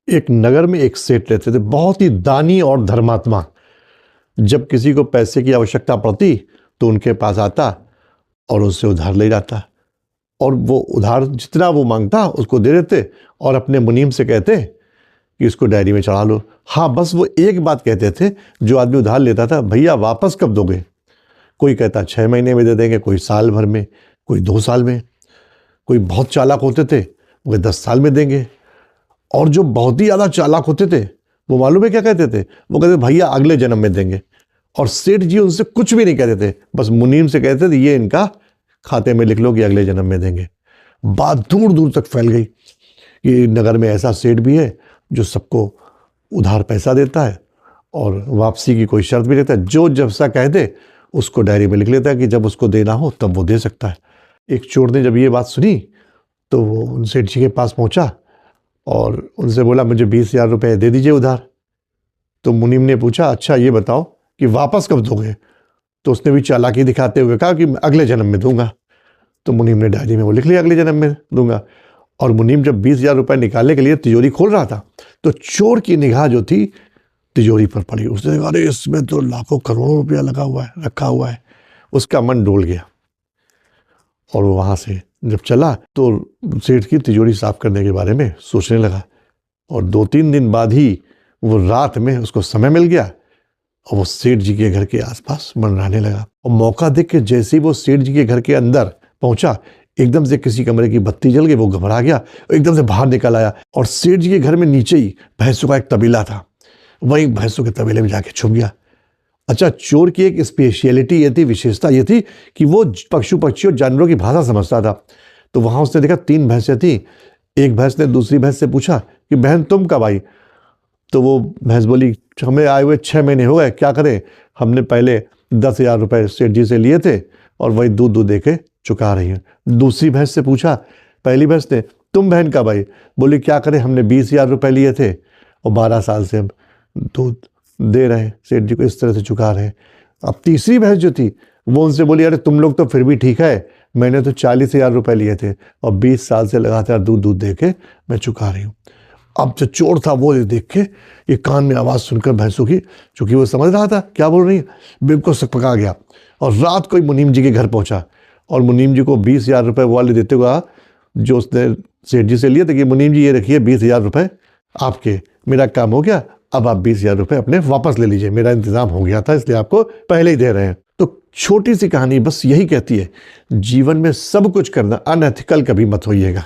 एक नगर में एक सेठ रहते थे, बहुत ही दानी और धर्मात्मा। जब किसी को पैसे की आवश्यकता पड़ती तो उनके पास आता और उससे उधार ले जाता, और वो उधार जितना वो मांगता उसको दे देते और अपने मुनीम से कहते कि इसको डायरी में चढ़ा लो। हाँ, बस वो एक बात कहते थे, जो आदमी उधार लेता था, भैया वापस कब दोगे? कोई कहता 6 महीने में दे देंगे, कोई साल भर में, कोई 2 साल में, कोई बहुत चालाक होते थे वो 10 साल में देंगे। और जो बहुत ही ज़्यादा चालाक होते थे वो मालूम है क्या कहते थे? वो कहते भैया अगले जन्म में देंगे। और सेठ जी उनसे कुछ भी नहीं कहते थे, बस मुनीम से कहते थे ये इनका खाते में लिख लो कि अगले जन्म में देंगे। बात दूर दूर तक फैल गई कि नगर में ऐसा सेठ भी है जो सबको उधार पैसा देता है और वापसी की कोई शर्त भी देता है। जो जब सा कह दे उसको डायरी में लिख लेता है कि जब उसको देना हो तब वो दे सकता है। एक चोर ने जब ये बात सुनी तो वो उन सेठ जी के पास पहुंचा और उनसे बोला मुझे 20,000 रुपये दे दीजिए उधार। तो मुनीम ने पूछा अच्छा ये बताओ कि वापस कब दोगे? तो उसने भी चालाकी दिखाते हुए कहा कि अगले जन्म में दूंगा। तो मुनीम ने डायरी में वो लिख लिया अगले जन्म में दूंगा। और मुनीम जब 20,000 रुपये निकालने के लिए तिजोरी खोल रहा था तो चोर की निगाह जो थी तिजोरी पर पड़ी। उसने कहा अरे इसमें तो लाखों करोड़ों रुपया लगा हुआ है, रखा हुआ है। उसका मन डोल गया और वो वहाँ से जब चला तो सेठ की तिजोरी साफ करने के बारे में सोचने लगा। और 2-3 दिन बाद ही वो रात में उसको समय मिल गया और वो सेठ जी के घर के आसपास मंडराने लगा। और मौका देख के जैसे ही वो सेठ जी के घर के अंदर पहुंचा, एकदम से किसी कमरे की बत्ती जल गई। वो घबरा गया, एकदम से बाहर निकल आया और सेठ जी के घर में नीचे ही भैंसों का एक तबेला था, वहीं भैंसों के तबेले में जाके छुप गया। अच्छा, चोर की एक स्पेशलिटी ये थी, विशेषता ये थी कि वो पशु पक्षी और जानवरों की भाषा समझता था। तो वहाँ उसने देखा 3 भैंसें थी। एक भैंस ने दूसरी भैंस से पूछा कि बहन तुम कब आई? तो वो भैंस बोली हमें आए हुए 6 महीने हो गए, क्या करें, हमने पहले 10,000 रुपये सेठ जी से लिए थे और वही दूध दे के चुका रही हैं। दूसरी भैंस से पूछा, पहली भैंस ने तुम बहन कब आई? बोली क्या करें, हमने 20,000 रुपये लिए थे और 12 साल से हम दूध दे रहे हैं, सेठ जी को इस तरह से चुका रहे हैं। अब तीसरी भैंस जो थी वो उनसे बोली अरे तुम लोग तो फिर भी ठीक है, मैंने तो 40,000 रुपये लिए थे और 20 साल से लगातार दूध दे के मैं चुका रही हूँ। अब जो चोर था वो देख के ये कान में आवाज़ सुनकर भैंसों की, चूंकि वो समझ रहा था क्या बोल रही है, बिल्कुल सकपका गया और रात को ही मुनीम जी के घर पहुंचा और मुनीम जी को 20,000 रुपये वाले देते हुए जो उसने सेठ जी से लिए थे कि मुनीम जी ये रखिए 20,000 रुपये आपके, मेरा काम हो गया, अब आप 20,000 रुपये अपने वापस ले लीजिए, मेरा इंतजाम हो गया था इसलिए आपको पहले ही दे रहे हैं। तो छोटी सी कहानी बस यही कहती है, जीवन में सब कुछ करना अनएथिकल कभी मत होइएगा।